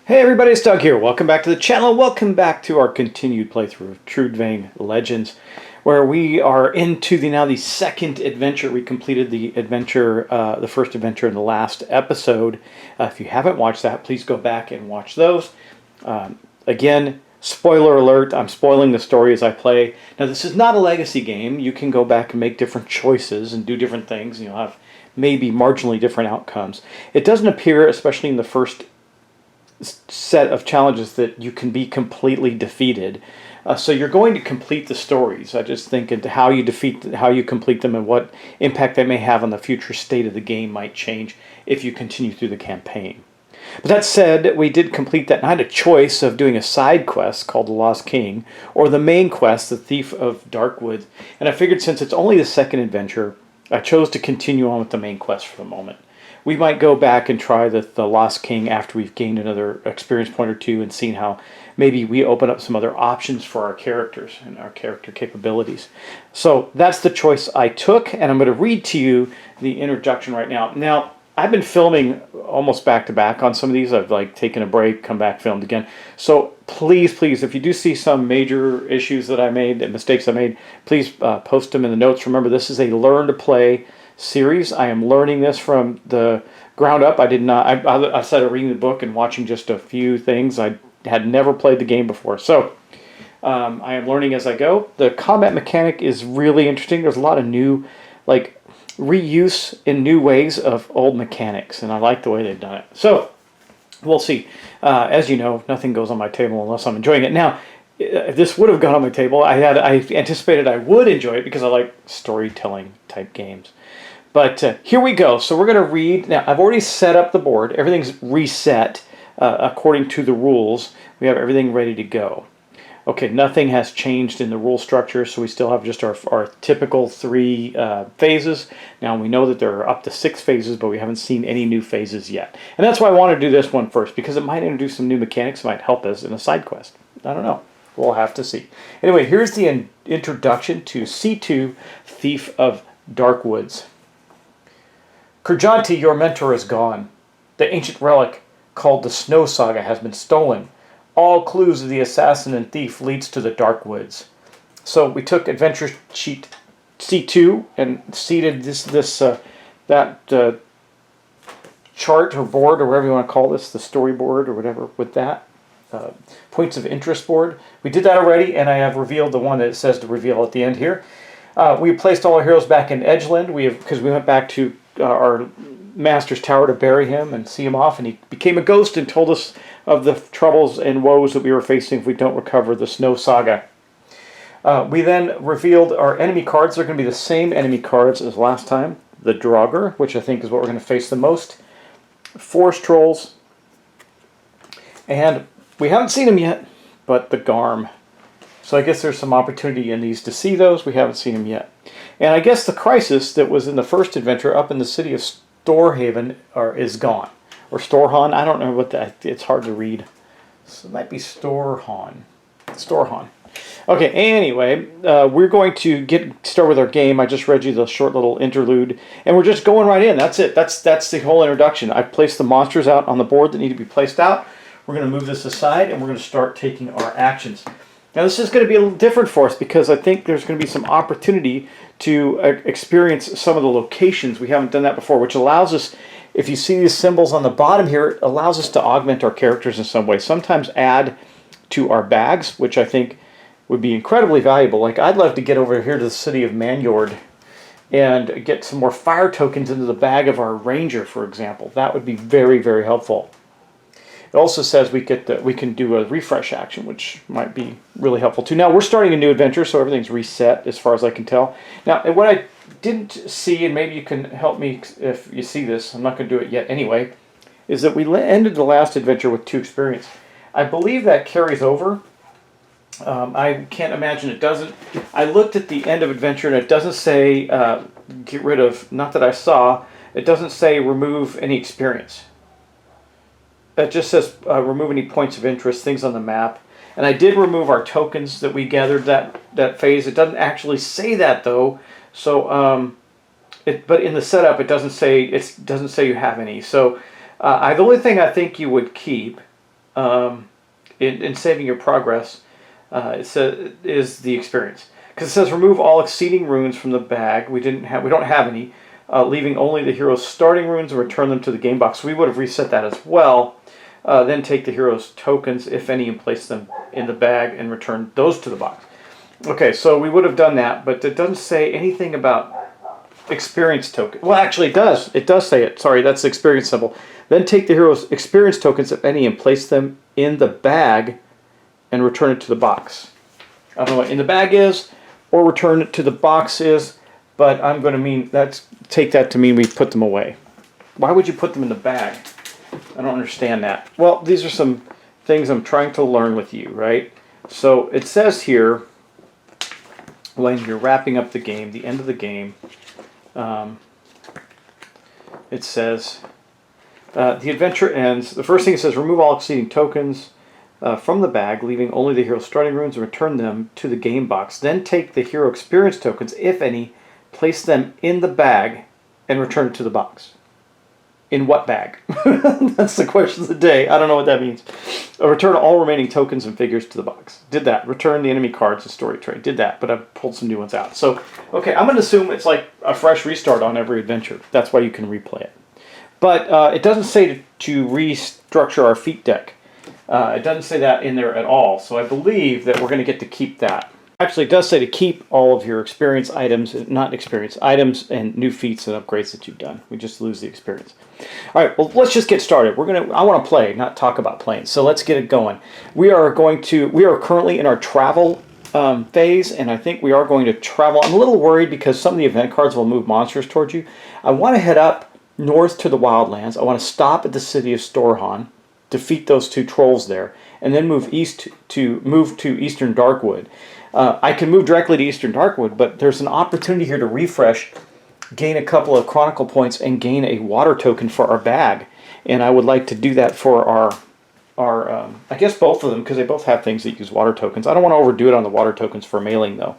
Hey everybody, it's Doug here. Welcome back to the channel. Welcome back to our continued playthrough of Trudvang Legends, where we are into the second adventure. We completed the adventure, the first adventure in the last episode. If you haven't watched that, please go back and watch those. Again, spoiler alert, I'm spoiling the story as I play. Now this is not a legacy game. You can go back and make different choices and do different things. You'll have maybe marginally different outcomes. It doesn't appear, especially in the first set of challenges, that you can be completely defeated. So you're going to complete the stories. I just think into how you complete them, and what impact they may have on the future state of the game might change if you continue through the campaign. But that said, we did complete that, and I had a choice of doing a side quest called The Lost King, or the main quest, The Thief of Darkwood. And I figured since it's only the second adventure, I chose to continue on with the main quest for the moment. We might go back and try the Lost King after we've gained another experience point or two and seen how maybe we open up some other options for our characters and our character capabilities. So that's the choice I took, and I'm going to read to you the introduction right now. Now, I've been filming almost back-to-back on some of these. I've taken a break, come back, filmed again. So please, if you do see some major issues that I made, mistakes I made, please post them in the notes. Remember, this is a learn to play series. I am learning this from the ground up. I started reading the book and watching just a few things. I had never played the game before, so I am learning as I go. The combat mechanic is really interesting. There's a lot of new, reuse in new ways of old mechanics, and I like the way they've done it. So we'll see. As you know, nothing goes on my table unless I'm enjoying it. Now, if this would have gone on my table, I anticipated I would enjoy it because I like storytelling type games. But here we go. So we're going to read. Now, I've already set up the board. Everything's reset according to the rules. We have everything ready to go. Okay, nothing has changed in the rule structure, so we still have just our typical 3 phases. Now, we know that there are up to 6 phases, but we haven't seen any new phases yet. And that's why I want to do this one first, because it might introduce some new mechanics that might help us in a side quest. I don't know. We'll have to see. Anyway, here's the introduction to C2, Thief of Darkwoods. Kurjanti, your mentor, is gone. The ancient relic called the Snow Saga has been stolen. All clues of the assassin and thief leads to the Darkwoods. So we took adventure sheet C2 and seeded that chart or board, or whatever you want to call this, the storyboard or whatever, with that points of interest board. We did that already, and I have revealed the one that it says to reveal at the end here. We placed all our heroes back in Edgeland because we went back to our master's tower to bury him and see him off, and he became a ghost and told us of the troubles and woes that we were facing if we don't recover the Snow Saga. We then revealed our enemy cards. They're going to be the same enemy cards as last time. The Draugr, which I think is what we're going to face the most. Forest Trolls. And we haven't seen them yet, but the Garm. So I guess there's some opportunity in these to see those. We haven't seen them yet. And I guess the crisis that was in the first adventure up in the city of Storehaven is gone. Or Storehon. I don't know what that. It's hard to read. So it might be Storehon. Storehon. Okay, anyway, we're going to start with our game. I just read you the short little interlude, and we're just going right in. That's it. That's the whole introduction. I've placed the monsters out on the board that need to be placed out. We're going to move this aside, and we're going to start taking our actions. Now, this is going to be a little different for us because I think there's going to be some opportunity to experience some of the locations. We haven't done that before, which allows us, if you see these symbols on the bottom here, it allows us to augment our characters in some way. Sometimes add to our bags, which I think would be incredibly valuable. I'd love to get over here to the city of Manyord and get some more fire tokens into the bag of our ranger, for example. That would be very, very helpful. It also says we can do a refresh action, which might be really helpful too. Now, we're starting a new adventure, so everything's reset as far as I can tell. Now, what I didn't see, and maybe you can help me if you see this, I'm not going to do it yet anyway, is that we ended the last adventure with 2 experience. I believe that carries over. I can't imagine it doesn't. I looked at the end of adventure, and it doesn't say get rid of, not that I saw, it doesn't say remove any experience. It just says remove any points of interest, things on the map. And I did remove our tokens that we gathered that phase. It doesn't actually say that though. So, but in the setup, it doesn't say you have any. So, the only thing I think you would keep in saving your progress is the experience. Because it says remove all exceeding runes from the bag. We don't have any, leaving only the hero's starting runes and return them to the game box. We would have reset that as well. Then take the hero's tokens, if any, and place them in the bag and return those to the box. Okay, so we would have done that, but it doesn't say anything about experience token. Well, actually, it does. It does say it. Sorry, that's the experience symbol. Then take the hero's experience tokens, if any, and place them in the bag and return it to the box. I don't know what in the bag is or return it to the box is, but I'm going to take that to mean we put them away. Why would you put them in the bag? I don't understand that. Well, these are some things I'm trying to learn with you, right? So it says here, when you're wrapping up the game, the end of the game, it says, the adventure ends. The first thing it says, remove all exceeding tokens from the bag, leaving only the hero's starting runes and return them to the game box. Then take the hero experience tokens, if any, place them in the bag, and return it to the box. In what bag? That's the question of the day. I don't know what that means. Return all remaining tokens and figures to the box. Did that. Return the enemy cards and story tray. Did that, but I pulled some new ones out. So, okay, I'm going to assume it's like a fresh restart on every adventure. That's why you can replay it. But it doesn't say to restructure our feat deck. It doesn't say that in there at all. So I believe that we're going to get to keep that. Actually, it does say to keep all of your experience items, not experience items, and new feats and upgrades that you've done. We just lose the experience. All right, well, let's just get started. I want to play, not talk about playing. So let's get it going. We are currently in our travel phase, and I think we are going to travel. I'm a little worried because some of the event cards will move monsters towards you. I want to head up north to the Wildlands. I want to stop at the city of Storhan, defeat those 2 trolls there, and then move to Eastern Darkwood. I can move directly to Eastern Darkwood, but there's an opportunity here to refresh, gain a couple of Chronicle points, and gain a water token for our bag. And I would like to do that for our I guess both of them, because they both have things that use water tokens. I don't want to overdo it on the water tokens for mailing, though.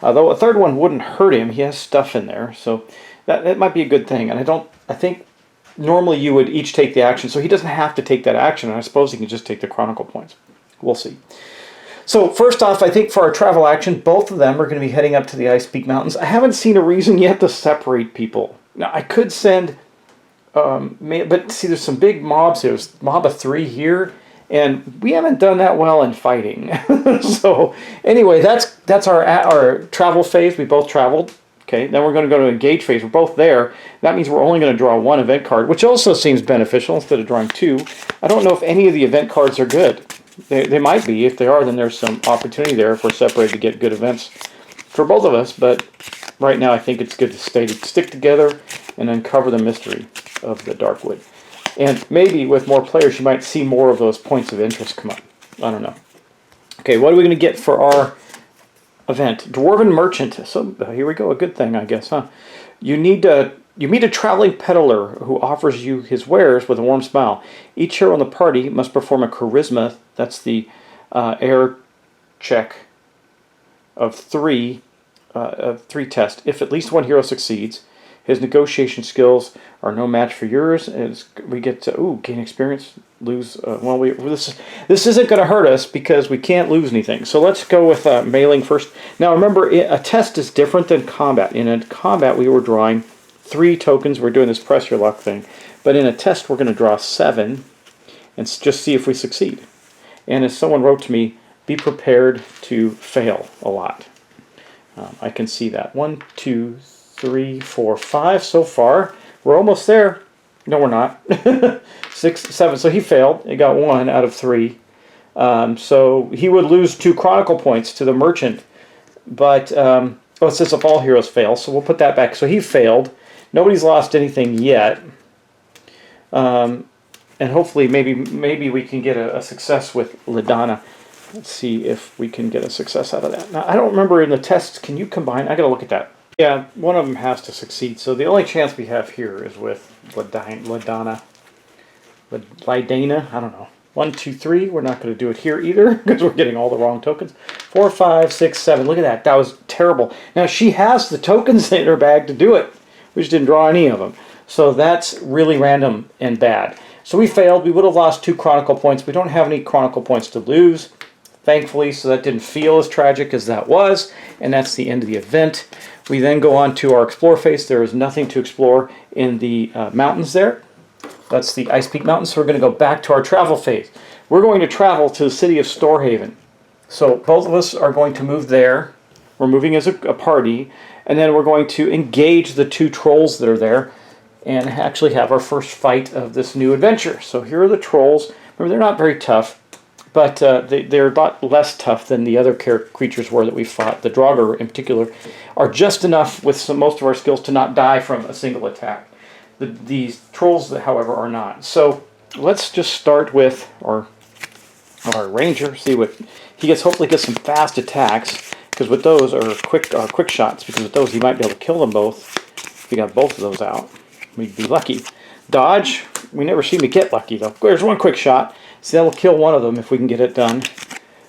Though a third one wouldn't hurt him. He has stuff in there, so that might be a good thing. And I think normally you would each take the action, so he doesn't have to take that action, and I suppose he can just take the Chronicle points. We'll see. So first off, I think for our travel action, both of them are going to be heading up to the Ice Peak Mountains. I haven't seen a reason yet to separate people. Now, I could send, but see, there's some big mobs. There's mob of 3 here, and we haven't done that well in fighting. So anyway, that's our travel phase. We both traveled. Okay, then we're going to go to engage phase. We're both there. That means we're only going to draw 1 event card, which also seems beneficial instead of drawing 2. I don't know if any of the event cards are good. They might be. If they are, then there's some opportunity there if we're separated to get good events for both of us. But right now, I think it's good to stick together and uncover the mystery of the Darkwood. And maybe with more players, you might see more of those points of interest come up. I don't know. Okay, what are we going to get for our event? Dwarven Merchant. So here we go. A good thing, I guess, huh? You meet a traveling peddler who offers you his wares with a warm smile. Each hero in the party must perform a charisma, that's the air check of 3 tests. If at least 1 hero succeeds, his negotiation skills are no match for yours. As we get to gain experience, lose. This isn't going to hurt us because we can't lose anything. So let's go with mailing first. Now remember, a test is different than combat. In a combat, we were drawing 3 tokens. We're doing this press your luck thing. But in a test, we're going to draw 7 and just see if we succeed. And as someone wrote to me, be prepared to fail a lot. I can see that. 1, 2, 3, 4, 5 so far. We're almost there. No, we're not. 6, 7. So he failed. He got 1 out of 3. So he would lose 2 Chronicle points to the merchant. But it says if all heroes fail, so we'll put that back. So he failed. Nobody's lost anything yet. And hopefully maybe we can get a success with Ladonna. Let's see if we can get a success out of that. Now, I don't remember in the tests, can you combine? I got to look at that. Yeah, one of them has to succeed. So the only chance we have here is with Ladonna. Lidana, I don't know. 1, 2, 3. We're not going to do it here either because we're getting all the wrong tokens. 4, 5, 6, 7. Look at that. That was terrible. Now, she has the tokens in her bag to do it. We just didn't draw any of them. So that's really random and bad. So we failed. We would have lost 2 Chronicle points. We don't have any Chronicle points to lose, thankfully, so that didn't feel as tragic as that was, and that's the end of the event. We then go on to our Explore phase. There is nothing to explore in the mountains there. That's the Ice Peak Mountains, so we're going to go back to our travel phase. We're going to travel to the city of Storehaven. So both of us are going to move there. We're moving as a party, and then we're going to engage the 2 trolls that are there and actually have our first fight of this new adventure. So here are the trolls. Remember, they're not very tough, but they're a lot less tough than the other creatures were that we fought. The Draugr, in particular, are just enough with most of our skills to not die from a single attack. These trolls, however, are not. So let's just start with our ranger. See what he gets. Hopefully, gets some fast attacks, because with those are quick shots. Because with those, he might be able to kill them both. If we got both of those out, we'd be lucky. Dodge. We never seem to get lucky though. There's one quick shot. So that'll kill one of them if we can get it done.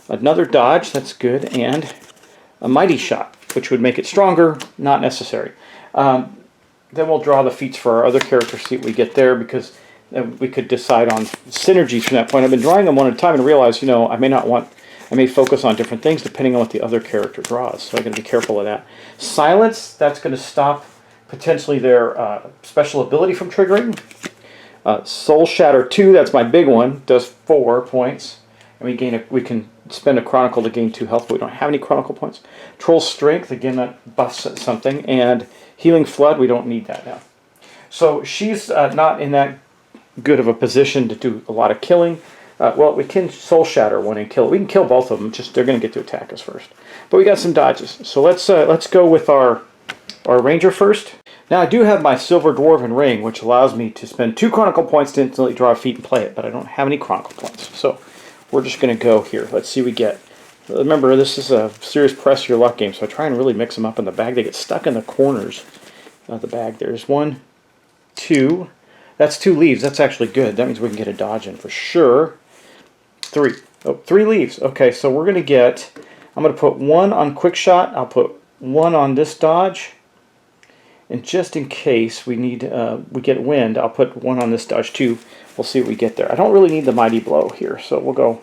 Another dodge. That's good, and a mighty shot, which would make it stronger. Not necessary. Then we'll draw the feats for our other characters, see what we get there, because we could decide on synergies from that point. I've been drawing them one at a time and realized, you know, I may focus on different things depending on what the other character draws, so I'm going to be careful of that. Silence, that's going to stop potentially their special ability from triggering. Soul Shatter 2, that's my big one, does 4 points, and we can spend a Chronicle to gain 2 health, but we don't have any Chronicle points. Troll Strength, again, that buffs something, and Healing Flood, we don't need that now. So she's not in that good of a position to do a lot of killing. Well, we can Soul Shatter one and kill it. We can kill both of them, just they're going to get to attack us first. But we got some dodges. So let's go with our Ranger first. Now I do have my Silver Dwarven Ring, which allows me to spend 2 Chronicle points to instantly draw a feat and play it, but I don't have any Chronicle points. So we're just going to go here. Let's see what we get. Remember, this is a serious press your luck game, so I try and really mix them up in the bag. They get stuck in the corners of the bag. There's 1, 2. That's 2 leaves. That's actually good. That means we can get a dodge in for sure. 3. Oh, 3 leaves. Okay, so we're going to get... I'm going to put 1 on Quick Shot. I'll put 1 on this dodge. And just in case we need we get wind, I'll put 1 on this dodge too. We'll see what we get there. I don't really need the Mighty Blow here, so we'll go...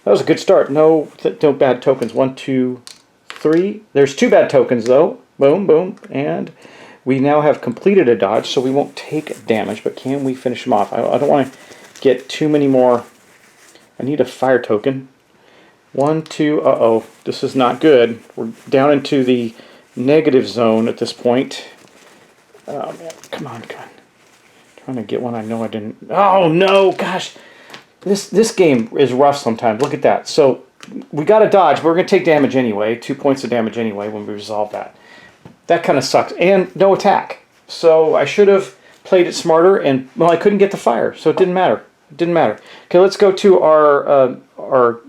That was a good start. No bad tokens. 1, 2, 3. There's 2 bad tokens, though. Boom, boom. And we now have completed a dodge, so we won't take damage, but can we finish them off? I don't want to get too many more. I need a fire token. 1, 2. Uh-oh. This is not good. We're down into the negative zone at this point. Oh, man. Come on, come on. Trying to get one I know I didn't... Oh, no! Gosh! This game is rough sometimes. Look at that. So we got a dodge, but we're going to take damage anyway. 2 points of damage anyway when we resolve that. That kind of sucks. And no attack. So I should have played it smarter, and, well, I couldn't get the fire, so it didn't matter. It didn't matter. Okay, let's go to our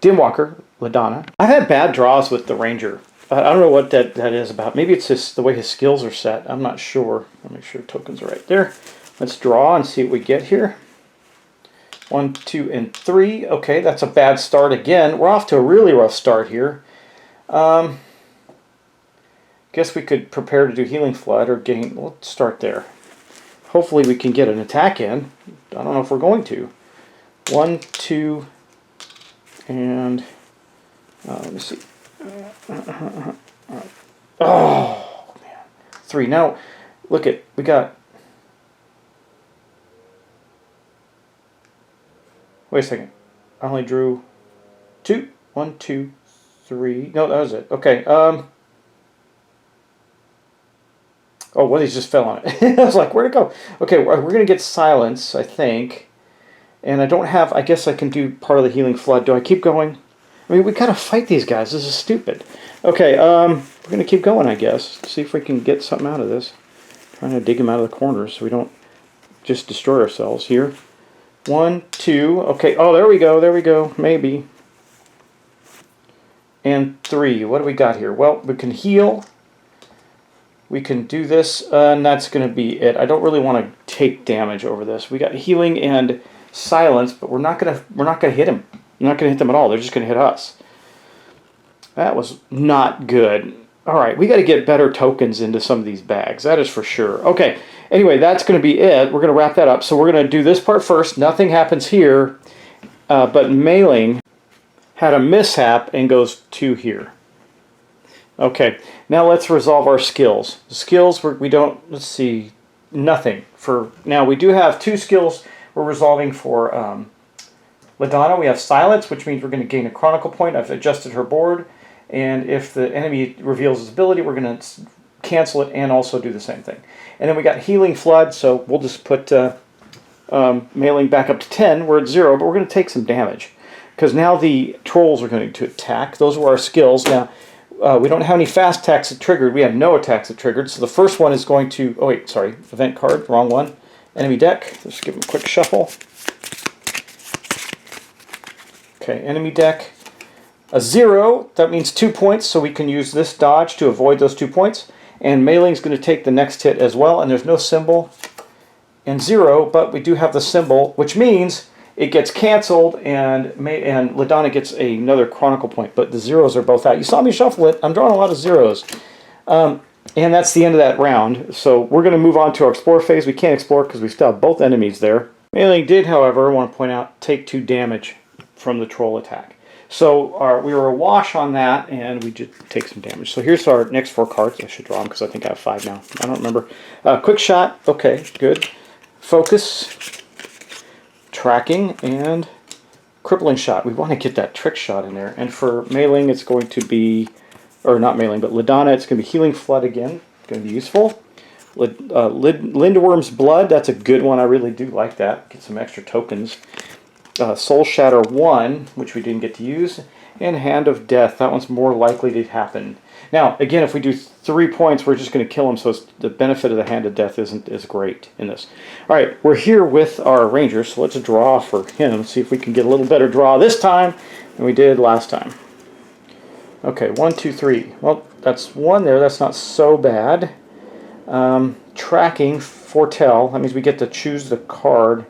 Dimwalker, LaDonna. I've had bad draws with the Ranger. I don't know what that is about. Maybe it's the way his skills are set. I'm not sure. I'll make sure tokens are right there. Let's draw and see what we get here. 1, 2, and 3. Okay, that's a bad start again. We're off to a really rough start here. Guess we could prepare to do Healing Flood or gain... Let's start there. Hopefully we can get an attack in. I don't know if we're going to. 1, 2, and... let me see. Oh, man. 3. Now, look at... We got... Wait a second. I only drew 2. 1, 2, 3. No, that was it. Okay. Oh, well, these just fell on it. I was like, where'd it go? Okay, we're going to get Silence, I think. And I don't have... I guess I can do part of the Healing Flood. Do I keep going? I mean, we gotta fight these guys. This is stupid. Okay, we're going to keep going, I guess. See if we can get something out of this. Trying to dig them out of the corners so we don't just destroy ourselves here. 1, 2, okay, oh, there we go, maybe. And 3, what do we got here? Well, we can heal. We can do this, and that's going to be it. I don't really want to take damage over this. We got healing and silence, but we're not going to hit him. We're not going to hit them at all. They're just going to hit us. That was not good. All right, we got to get better tokens into some of these bags. That is for sure. Okay, anyway, that's going to be it. We're going to wrap that up. So we're going to do this part first. Nothing happens here, but Mailing had a mishap and goes 2 here. Okay, now let's resolve our skills. The skills, we don't, let's see, nothing. For now, we do have 2 skills we're resolving for LaDonna. We have Silence, which means we're going to gain a Chronicle point. I've adjusted her board. And if the enemy reveals his ability, we're going to cancel it and also do the same thing. And then we got Healing Flood, so we'll just put Mailing back up to 10. We're at 0, but we're going to take some damage. Because now the trolls are going to attack. Those were our skills. Now, we don't have any fast attacks that triggered. We have no attacks that triggered. So the first one is going to... Oh, wait, sorry. Event card, wrong one. Enemy deck. Let's give them a quick shuffle. Okay, enemy deck. A 0, that means 2 points, so we can use this dodge to avoid those 2 points. And Mailing's going to take the next hit as well, and there's no symbol. And 0, but we do have the symbol, which means it gets canceled, and LaDonna gets another Chronicle point. But the zeros are both out. You saw me shuffle it. I'm drawing a lot of zeros. And that's the end of that round. So we're going to move on to our Explore phase. We can't explore because we still have both enemies there. Mailing did, however, I want to point out, take 2 damage from the troll attack. So we were awash on that, and we did take some damage. So here's our next 4 cards. I should draw them because I think I have 5 now. I don't remember. Quick Shot. Okay, good. Focus. Tracking. And Crippling Shot. We want to get that Trick Shot in there. And for Mailing, it's going to be... Or not Mailing, but LaDonna, it's going to be Healing Flood again. Going to be useful. Lindworm's Blood. That's a good one. I really do like that. Get some extra tokens. Soul Shatter 1, which we didn't get to use, and Hand of Death. That one's more likely to happen. Now, again, if we do 3 points, we're just going to kill him, so the benefit of the Hand of Death isn't as great in this. All right, we're here with our Ranger, so let's draw for him, see if we can get a little better draw this time than we did last time. Okay, 1, 2, 3. Well, that's 1 there. That's not so bad. Tracking, Foretell. That means we get to choose the card.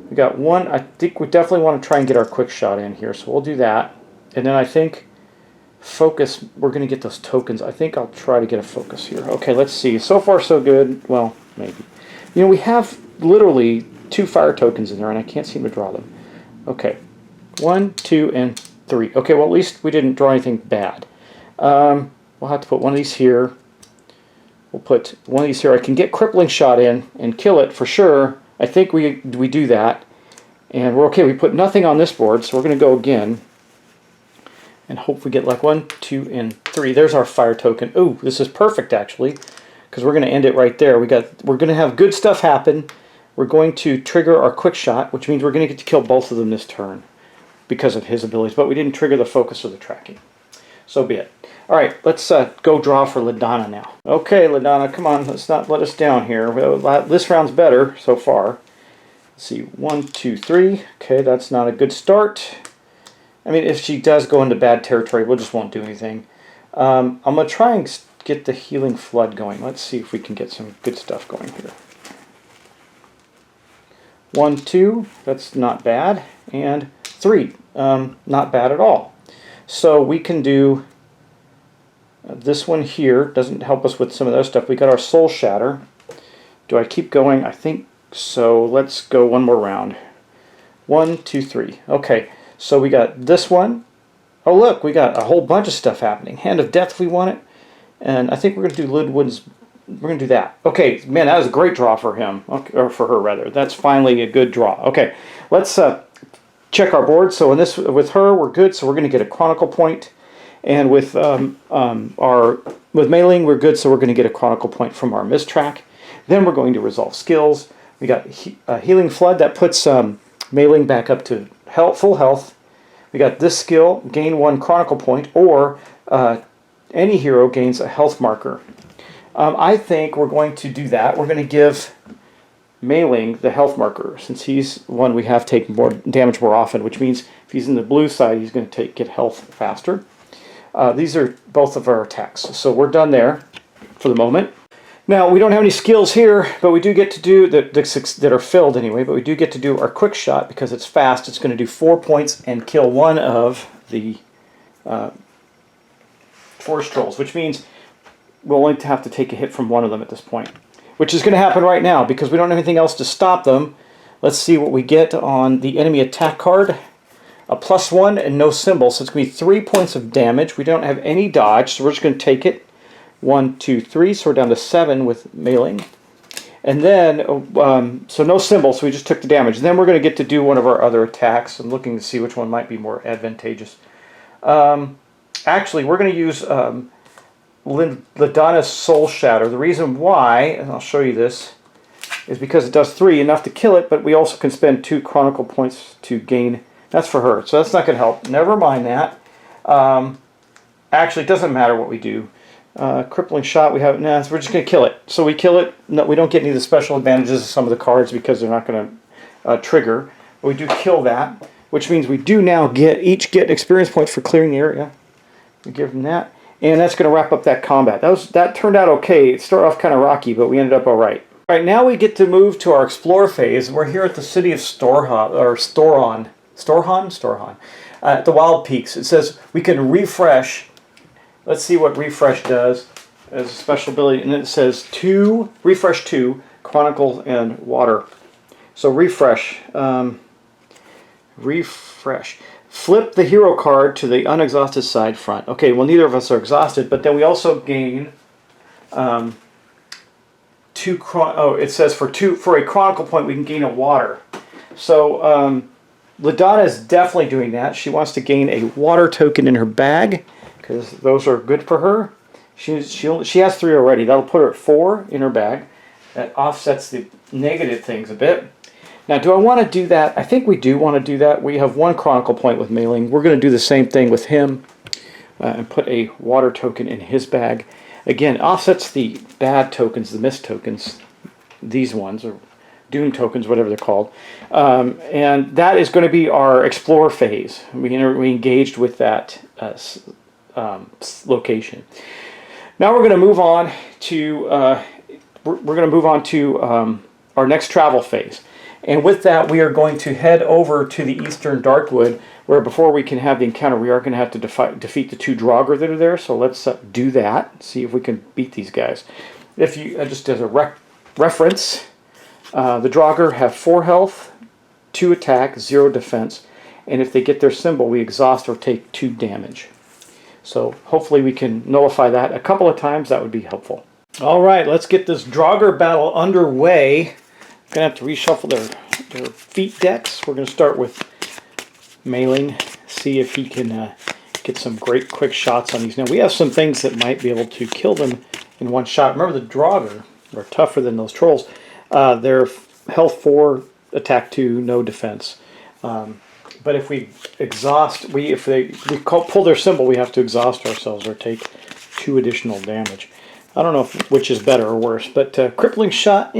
We got 1. I think we definitely want to try and get our Quick Shot in here, so we'll do that. And then I think Focus, we're going to get those tokens. I think I'll try to get a Focus here. Okay, let's see. So far, so good. Well, maybe. You know, we have literally 2 fire tokens in there, and I can't seem to draw them. Okay, 1, 2, and 3. Okay, well, at least we didn't draw anything bad. We'll have to put one of these here. We'll put one of these here. I can get Crippling Shot in and kill it for sure. I think we do that, and we're okay. We put nothing on this board, so we're going to go again, and hope we get like 1, 2, and 3. There's our fire token. Ooh, this is perfect actually, because we're going to end it right there. We're going to have good stuff happen. We're going to trigger our Quick Shot, which means we're going to get to kill both of them this turn because of his abilities, but we didn't trigger the Focus or the Tracking. So be it. All right, let's go draw for LaDonna now. Okay, LaDonna, come on, let's not let us down here. This round's better so far. Let's see, 1, 2, 3. Okay, that's not a good start. I mean, if she does go into bad territory, we just won't do anything. I'm going to try and get the Healing Flood going. Let's see if we can get some good stuff going here. 1, 2, that's not bad. And 3, not bad at all. So we can do this one here. Doesn't help us with some of those stuff. We got our Soul Shatter. Do I keep going? I think so. Let's go one more round. 1, 2, 3. Okay, so we got this one. Oh look, we got a whole bunch of stuff happening. Hand of Death if we want it. And I think we're going to do Lidwood's. We're going to do that. Okay, man, that was a great draw for him. Okay, or for her rather. That's finally a good draw. Okay, let's check our board. So in this, with her, we're good. So we're going to get a Chronicle point, and with Mailing, we're good. So we're going to get a Chronicle point from our Mistrack. Then we're going to resolve skills. We got Healing Flood that puts Mailing back up to full health. We got this skill, gain 1 Chronicle point, or any hero gains a health marker. I think we're going to do that. We're going to give Mailing the health marker, since he's one we have taken more damage more often, which means if he's in the blue side, he's going to get health faster. These are both of our attacks, so we're done there for the moment. Now, we don't have any skills here, but we do get to do, that are filled anyway, but we do get to do our Quick Shot because it's fast. It's going to do 4 points and kill one of the force trolls, which means we'll only have to take a hit from one of them at this point, which is going to happen right now because we don't have anything else to stop them. Let's see what we get on the enemy attack card. A +1 and no symbol, so it's going to be 3 points of damage. We don't have any dodge, so we're just going to take it. 1, 2, 3, so we're down to 7 with mailing. And then, so no symbol, so we just took the damage. And then we're going to get to do one of our other attacks. I'm looking to see which one might be more advantageous. Actually, we're going to use Ladonna's Soul Shatter. The reason why, and I'll show you this, is because it does 3, enough to kill it, but we also can spend 2 Chronicle points to gain. That's for her, so that's not going to help. Never mind that. Actually, it doesn't matter what we do. Crippling shot, we have, nah, so we're just going to kill it. So we kill it. No, we don't get any of the special advantages of some of the cards because they're not going to trigger. But we do kill that, which means we do now each get experience points for clearing the area. We give them that. And that's going to wrap up that combat. That turned out okay. It started off kind of rocky, but we ended up all right. All right, now we get to move to our explore phase. We're here at the city of Storon, at the Wild Peaks. It says we can refresh. Let's see what refresh does as a special ability. And then it says refresh 2, Chronicle and Water. So refresh. Refresh. Flip the hero card to the unexhausted side front. Okay, well neither of us are exhausted, but then we also gain it says for a Chronicle point we can gain a Water. So Ladonna is definitely doing that. She wants to gain a water token in her bag because those are good for her. She has 3 already. That'll put her at 4 in her bag. That offsets the negative things a bit. Now, do I want to do that? I think we do want to do that. We have 1 Chronicle point with mailing. We're going to do the same thing with him and put a water token in his bag. Again, offsets the bad tokens, the missed tokens, these ones, or Doom tokens, whatever they're called. And that is going to be our explore phase. We engaged with that location. Now we're going to move on to our next travel phase. And with that, we are going to head over to the Eastern Darkwood, where before we can have the encounter, we are going to have to defeat the 2 Draugr that are there. So let's do that. See if we can beat these guys. If you just as a reference. The Draugr have 4 health, 2 attack, 0 defense, and if they get their symbol, we exhaust or take 2 damage. So hopefully we can nullify that a couple of times. That would be helpful. All right, let's get this Draugr battle underway. I'm going to have to reshuffle their feat decks. We're going to start with mailing, see if he can get some great quick shots on these. Now we have some things that might be able to kill them in one shot. Remember the Draugr are tougher than those trolls. They're health 4, attack 2, no defense. But if we exhaust, if they pull their symbol, we have to exhaust ourselves or take 2 additional damage. I don't know which is better or worse, but crippling shot,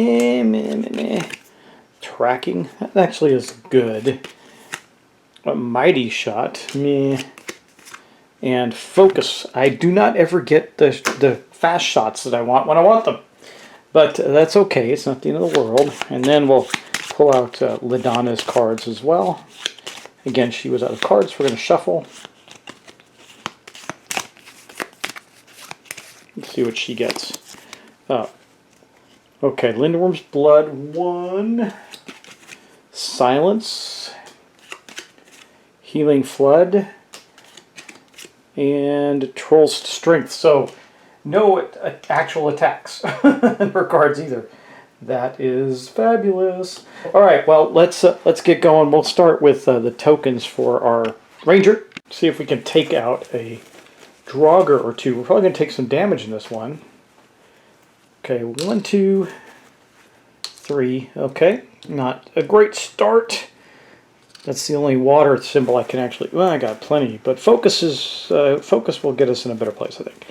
tracking, that actually is good. A mighty shot, and focus. I do not ever get the fast shots that I want when I want them. But that's okay, it's not the end of the world. And then we'll pull out Ladonna's cards as well. Again, she was out of cards, we're going to shuffle. Let's see what she gets. Okay, Lindworm's Blood, 1. Silence. Healing Flood. And Troll's Strength. So, no actual attacks in her cards either. That is fabulous. All right, well, let's get going. We'll start with the tokens for our Ranger. See if we can take out a Draugr or 2. We're probably going to take some damage in this one. Okay, 1, 2, 3. Okay, not a great start. That's the only water symbol I can actually... Well, I got plenty, but focus will get us in a better place, I think.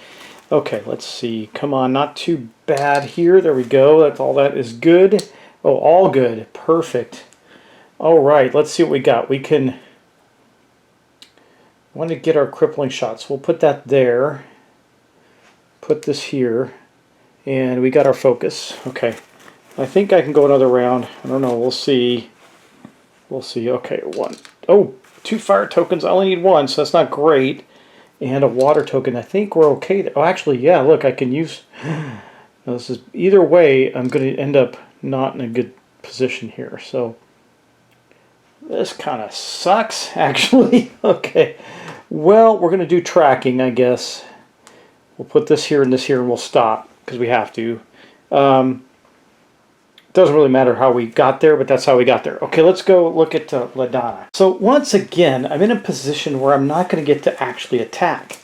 Okay, let's see. Come on, not too bad here. There we go. That's all that is good. Oh, all good. Perfect. All right, let's see what we got. We can... want to get our crippling shots. We'll put that there. Put this here. And we got our focus. Okay. I think I can go another round. I don't know. We'll see. We'll see. Okay, 1. Oh, 2 fire tokens. I only need 1, so that's not great. and a water token. I think we're okay. Oh, actually, yeah, look, I can use... Now, this is either way, I'm going to end up not in a good position here. So this kind of sucks, actually. Okay. Well, we're going to do tracking, I guess. We'll put this here and we'll stop because we have to. Doesn't really matter how we got there, but that's how we got there. Okay, let's go look at Ladonna. So once again, I'm in a position where I'm not going to get to actually attack.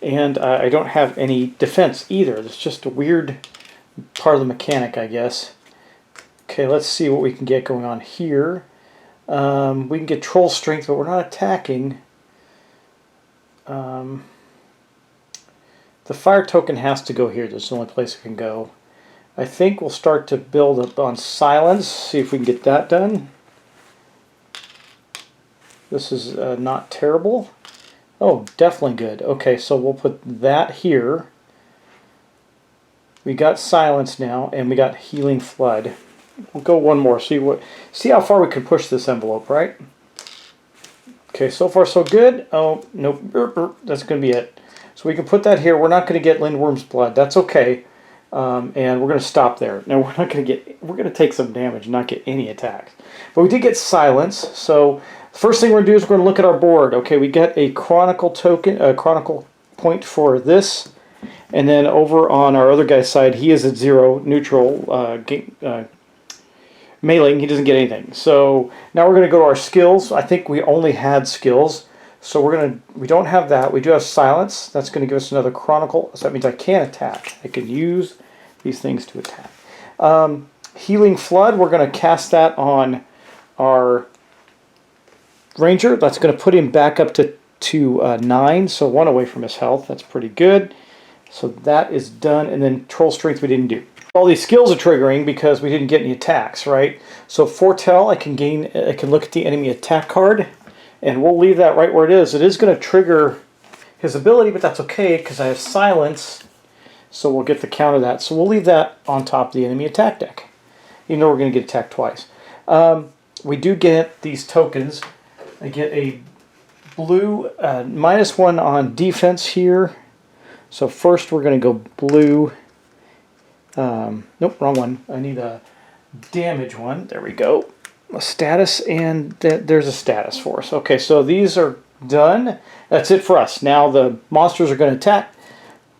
And I don't have any defense either. It's just a weird part of the mechanic, I guess. Okay, let's see what we can get going on here. We can get troll strength, but we're not attacking. The fire token has to go here. That's the only place it can go. I think we'll start to build up on silence, see if we can get that done. This is not terrible. Oh, definitely good. Okay, so we'll put that here. We got silence now, and we got healing flood. We'll go one more, see how far we can push this envelope, right? Okay, so far so good. Oh, nope, that's going to be it. So we can put that here. We're not going to get Lindworm's blood. That's okay. And we're going to stop there. Now we're going to take some damage and not get any attacks. But we did get silence, so the first thing we're going to do is we're going to look at our board. Okay, we got a chronicle token, a chronicle point for this, and then over on our other guy's side, he is at 0, neutral, mailing, he doesn't get anything. So now we're going to go to our skills. I think we only had skills, so we don't have that. We do have silence. That's going to give us another chronicle, so that means I can attack. I can use these things to attack. Healing flood, we're going to cast that on our ranger. That's going to put him back up to 9, so 1 away from his health. That's pretty good. So that is done, and then troll strength we didn't do. All these skills are triggering because we didn't get any attacks, right? So foretell, I can look at the enemy attack card, and we'll leave that right where it is. It is going to trigger his ability, but that's okay because I have silence, so we'll get the count of that. So we'll leave that on top of the enemy attack deck, even though we're going to get attacked twice. We do get these tokens. I get a blue -1 on defense here. So first we're going to go blue. Nope, wrong one. I need a damage one. There we go. A status, and there's a status for us. Okay, so these are done. That's it for us. Now the monsters are going to attack.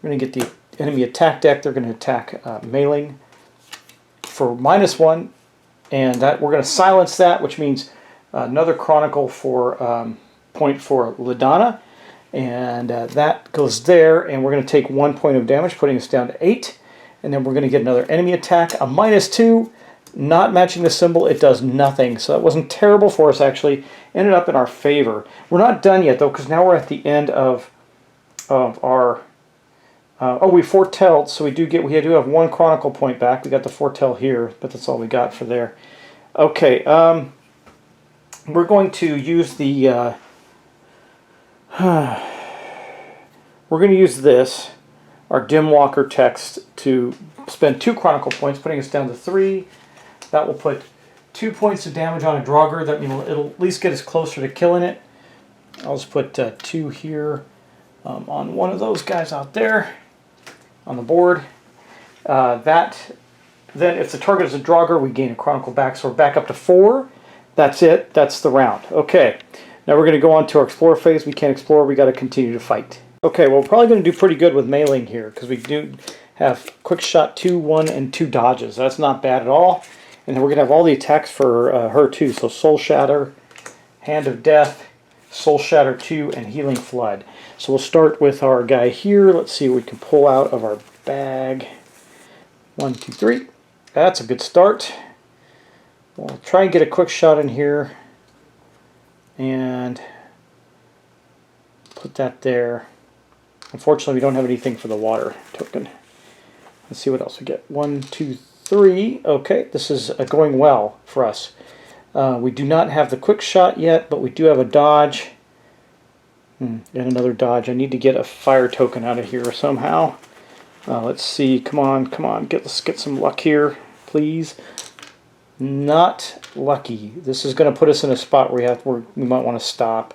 We're going to get the enemy attack deck. They're going to attack mailing for -1, and that we're going to silence that, which means another chronicle for point for Ladonna, and that goes there, and we're going to take 1 point of damage, putting us down to 8. And then we're going to get another enemy attack, a -2, not matching the symbol. It does nothing. So that wasn't terrible for us, actually. Ended up in our favor. We're not done yet, though, because now we're at the end of our... oh, we foretelled, so we do have 1 chronicle point back. We got the foretell here, but that's all we got for there. Okay, we're going to use the... we're going to use this, our Dim Walker text, to spend 2 chronicle points, putting us down to 3. That will put 2 points of damage on a Draugr. That means it'll at least get us closer to killing it. I'll just put 2 here on one of those guys out there on the board. Then if the target is a Draugr, we gain a chronicle back, so we're back up to 4. That's it. That's the round. Okay, now we're going to go on to our explore phase. We can't explore. We got to continue to fight. Okay, well, we're probably going to do pretty good with mailing here because we do have quick shot 2, 1, and 2 dodges. That's not bad at all. And then we're going to have all the attacks for her too. So Soul Shatter, Hand of Death, Soul Shatter 2, and Healing Flood. So we'll start with our guy here. Let's see what we can pull out of our bag. 1, 2, 3. That's a good start. We'll try and get a quick shot in here and put that there. Unfortunately, we don't have anything for the water token. Let's see what else we get. 1, 2, 3. Okay, this is going well for us. We do not have the quick shot yet, but we do have a dodge. And another dodge. I need to get a fire token out of here somehow. Let's see. Come on, come on. Let's get some luck here, please. Not lucky. This is going to put us in a spot where we might want to stop.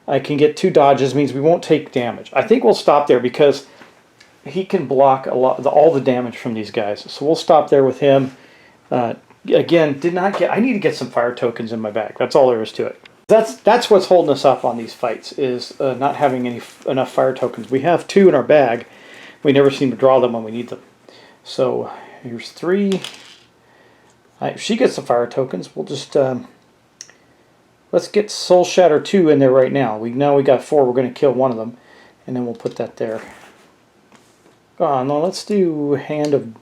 I can get 2 dodges, means we won't take damage. I think we'll stop there because he can block all the damage from these guys. So we'll stop there with him. Again, I need to get some fire tokens in my bag. That's all there is to it. That's what's holding us up on these fights, is not having enough fire tokens. We have 2 in our bag. We never seem to draw them when we need them. So here's 3. If she gets the fire tokens, we'll just let's get Soul Shatter 2 in there right now. We got 4. We're going to kill one of them, and then we'll put that there. Oh no, let's do Hand of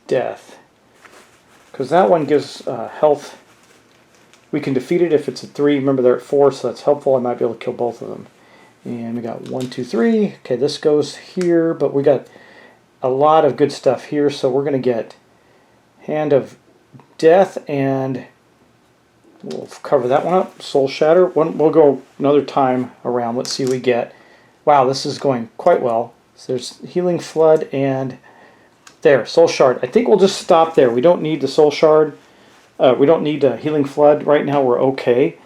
Death, because that one gives health. We can defeat it if it's a 3. Remember, they're at 4, so that's helpful. I might be able to kill both of them. And we got 1, 2, 3. Okay, this goes here, but we got a lot of good stuff here, so we're going to get Hand of Death, and we'll cover that one up. Soul Shatter. We'll go another time around. Let's see what we get. Wow, this is going quite well. So there's Healing Flood, and there, Soul Shard. I think we'll just stop there. We don't need the Soul Shard. We don't need a Healing Flood. Right now we're okay.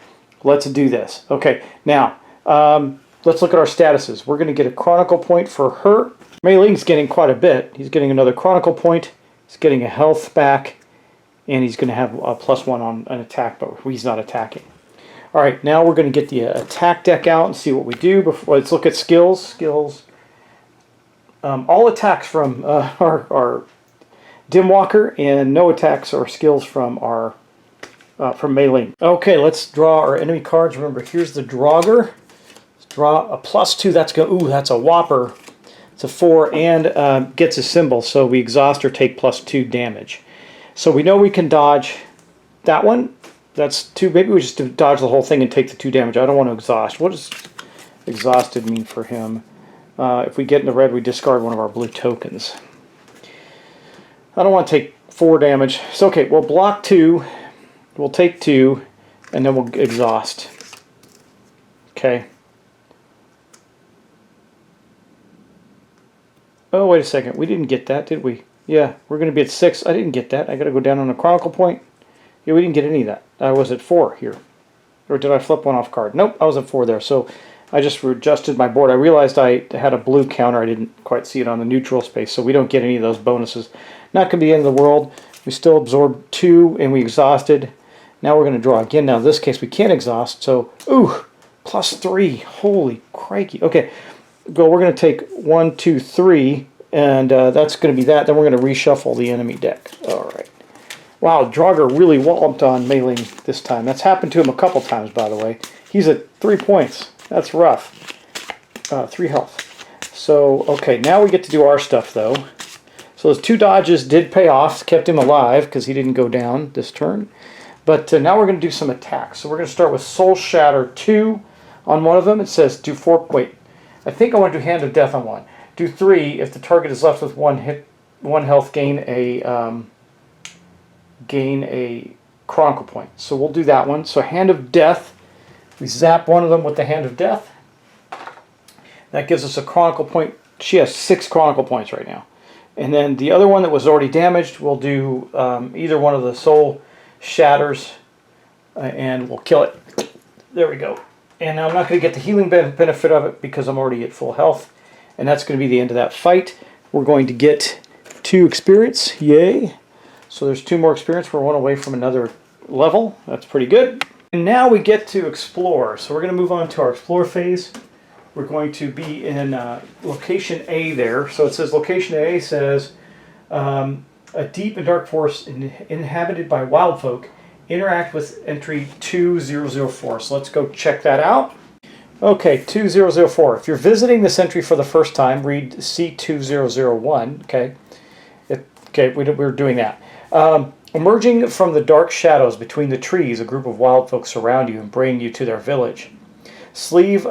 Let's do this. Okay, now let's look at our statuses. We're going to get a Chronicle point for her. Mei Ling's getting quite a bit. He's getting another Chronicle point. He's getting a health back. And he's going to have a +1 on an attack, but he's not attacking. All right, now we're going to get the attack deck out and see what we do. Let's look at skills. All attacks from our Dimwalker, and no attacks or skills from our from Mei Ling. Okay, let's draw our enemy cards. Remember, here's the Draugr. Let's draw a +2. That's a whopper. It's a 4 and gets a symbol, so we exhaust or take +2 damage. So we know we can dodge that one. That's 2. Maybe we just dodge the whole thing and take the 2 damage. I don't want to exhaust. What does exhausted mean for him? If we get in the red, we discard one of our blue tokens. I don't want to take 4 damage. So okay, we'll block 2. We'll take 2, and then we'll exhaust. Okay. Oh, wait a second. We didn't get that, did we? Yeah, we're going to be at 6. I didn't get that. I got to go down on a Chronicle point. Yeah, we didn't get any of that. I was at 4 here. Or did I flip one off card? Nope, I was at 4 there. So I just adjusted my board. I realized I had a blue counter. I didn't quite see it on the neutral space, so we don't get any of those bonuses. Not going to be the end of the world. We still absorbed 2, and we exhausted. Now we're going to draw again. Now in this case, we can't exhaust, so, ooh, +3. Holy crikey. Okay, well, we're going to take 1, 2, 3, and that's going to be that. Then we're going to reshuffle the enemy deck. All right. Wow, Draugr really walloped on Mei Ling this time. That's happened to him a couple times, by the way. He's at 3 points. That's rough. 3 health. So, okay, now we get to do our stuff, though. So those 2 dodges did pay off, kept him alive, because he didn't go down this turn. But now we're going to do some attacks. So we're going to start with Soul Shatter 2 on one of them. It says do 4... Wait, I think I want to do Hand of Death on one. Do 3 if the target is left with 1 health, gain a Chronicle point. So we'll do that one. So Hand of Death. We zap one of them with the Hand of Death. That gives us a Chronicle point. She has 6 Chronicle points right now. And then the other one that was already damaged, we'll do either one of the Soul Shatters, and we'll kill it. There we go. And I'm not going to get the healing benefit of it because I'm already at full health. And that's going to be the end of that fight. We're going to get 2 experience. Yay. So there's 2 more experience. We're 1 away from another level. That's pretty good. And now we get to explore. So we're going to move on to our explore phase. We're going to be in location A there. So it says location A says a deep and dark forest inhabited by wild folk. Interact with entry 2004. So let's go check that out. Okay, 2004. If you're visiting this entry for the first time, read C2001. Okay, we're doing that. Emerging from the dark shadows between the trees, a group of wild folk surround you and bring you to their village. Sleeve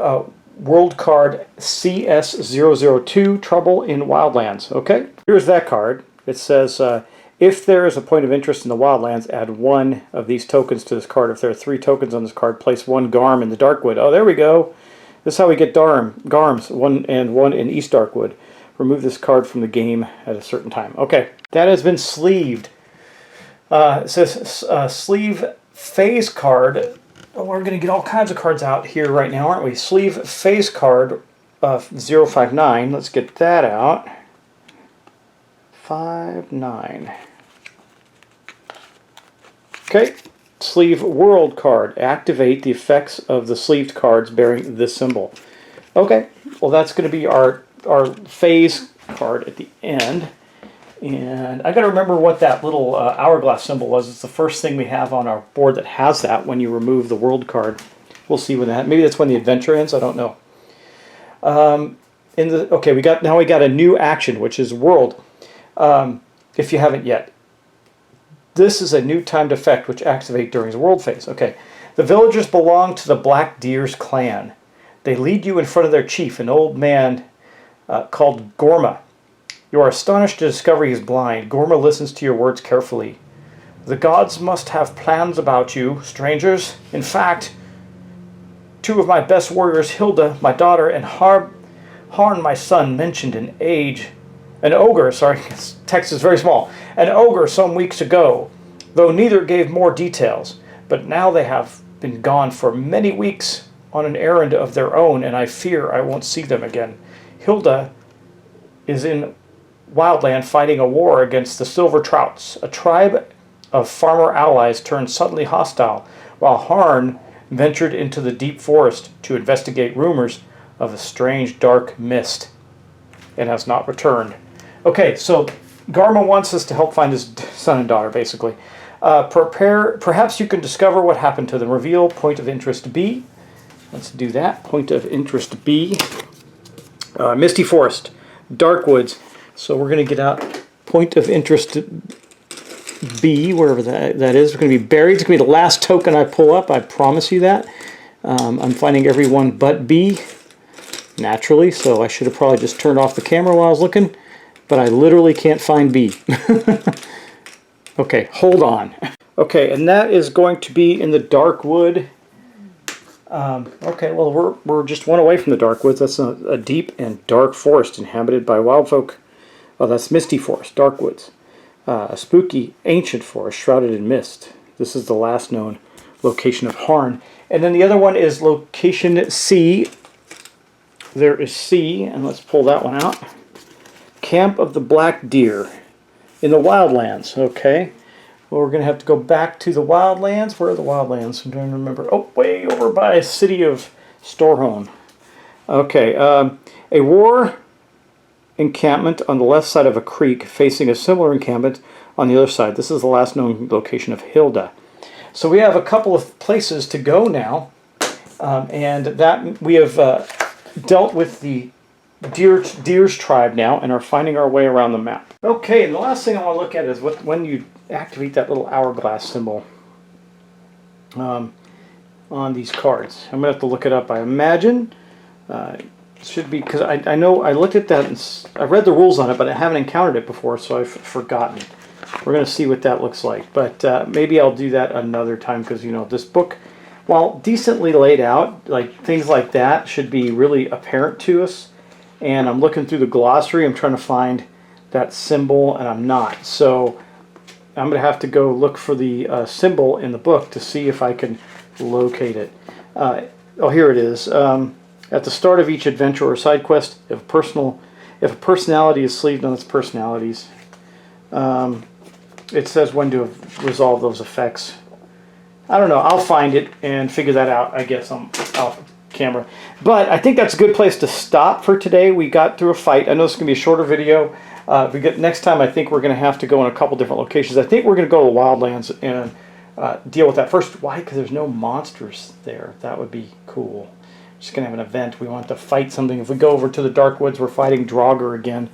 world card CS002, Trouble in Wildlands. Okay, here's that card. It says, if there is a point of interest in the Wildlands, add 1 of these tokens to this card. If there are 3 tokens on this card, place 1 Garm in the Darkwood. Oh, there we go. This is how we get Garms, 1 and 1 in East Darkwood. Remove this card from the game at a certain time. Okay, that has been sleeved. It says sleeve phase card. Oh, we're going to get all kinds of cards out here right now, aren't we? Sleeve phase card 059. Let's get that out. 59. Okay. Sleeve world card. Activate the effects of the sleeved cards bearing this symbol. Okay. Well, that's going to be our phase card at the end. And I got to remember what that little hourglass symbol was. It's the first thing we have on our board that has that when you remove the world card. We'll see when that. Maybe that's when the adventure ends. I don't know. Okay, we got a new action, which is world. If you haven't yet, this is a new timed effect which activates during the world phase. Okay, the villagers belong to the Black Deer's clan. They lead you in front of their chief, an old man called Gorma. You are astonished to discover he is blind. Gorma listens to your words carefully. The gods must have plans about you, strangers. In fact, two of my best warriors, Hilda, my daughter, and Harn, my son, mentioned an ogre, sorry, text is very small, an ogre some weeks ago, though neither gave more details. But now they have been gone for many weeks on an errand of their own, and I fear I won't see them again. Hilda is in Wildland fighting a war against the Silver Trouts. A tribe of farmer allies turned suddenly hostile, while Harn ventured into the deep forest to investigate rumors of a strange dark mist and has not returned. Okay, so Garma wants us to help find his son and daughter, basically. Perhaps you can discover what happened to them. Reveal point of interest B. Let's do that. Point of interest B. Misty Forest. Dark Woods. So we're going to get out point of interest B, wherever that is. It's going to be buried. It's going to be the last token I pull up. I promise you that. I'm finding everyone but B, naturally, so I should have probably just turned off the camera while I was looking, but I literally can't find B. Okay, hold on. Okay, and that is going to be in the Dark Wood. Okay, well, we're just one away from the Dark Woods. That's a deep and dark forest inhabited by wild folk. Oh, that's Misty Forest, Dark Woods. A spooky, ancient forest shrouded in mist. This is the last known location of Harn. And then the other one is location C. There is C, and let's pull that one out. Camp of the Black Deer in the Wildlands. Okay. Well, we're going to have to go back to the Wildlands. Where are the Wildlands? I'm trying to remember. Oh, way over by the city of Storhone. Okay. A war encampment on the left side of a creek facing a similar encampment on the other side. This is the last known location of Hilda. So we have a couple of places to go now, and that we have dealt with the Deer's tribe now and are finding our way around the map. Okay, and the last thing I want to look at is when you activate that little hourglass symbol on these cards. I'm going to have to look it up. I imagine should be, because I know I looked at that and I read the rules on it, but I haven't encountered it before, so I've forgotten. We're going to see what that looks like, but maybe I'll do that another time, because, you know, this book, while decently laid out, like things like that should be really apparent to us. And I'm looking through the glossary, I'm trying to find that symbol, and I'm not. So I'm going to have to go look for the symbol in the book to see if I can locate it. Oh, here it is. At the start of each adventure or side quest, if a personality is sleeved on its personalities, it says when to resolve those effects. I don't know. I'll find it and figure that out, I guess, off camera. But I think that's a good place to stop for today. We got through a fight. I know this is going to be a shorter video. Next time, I think we're going to have to go in a couple different locations. I think we're going to go to the Wildlands and deal with that first. Why? Because there's no monsters there. That would be cool. Just going to have an event. We want to fight something. If we go over to the Dark Woods, we're fighting Draugr again.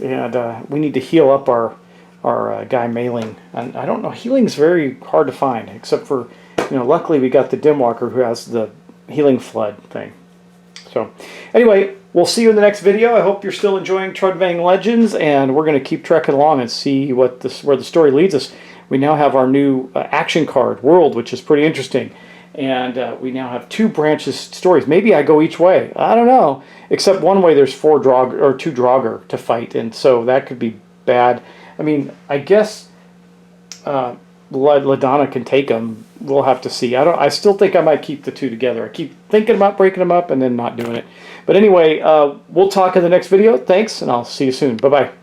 And we need to heal up our guy Mailing. And I don't know, healing's very hard to find, except for, you know, luckily we got the Dimwalker who has the healing flood thing. So anyway, we'll see you in the next video. I hope you're still enjoying Trudvang Legends, and we're going to keep trekking along and see where the story leads us. We now have our new action card, World, which is pretty interesting. And we now have 2 branches stories. Maybe I go each way. I don't know. Except one way there's 2 Draugr to fight, and so that could be bad. I mean, I guess LaDonna can take them, we'll have to see. I still think I might keep the two together. I keep thinking about breaking them up and then not doing it. But anyway, we'll talk in the next video. Thanks, and I'll see you soon. Bye-bye.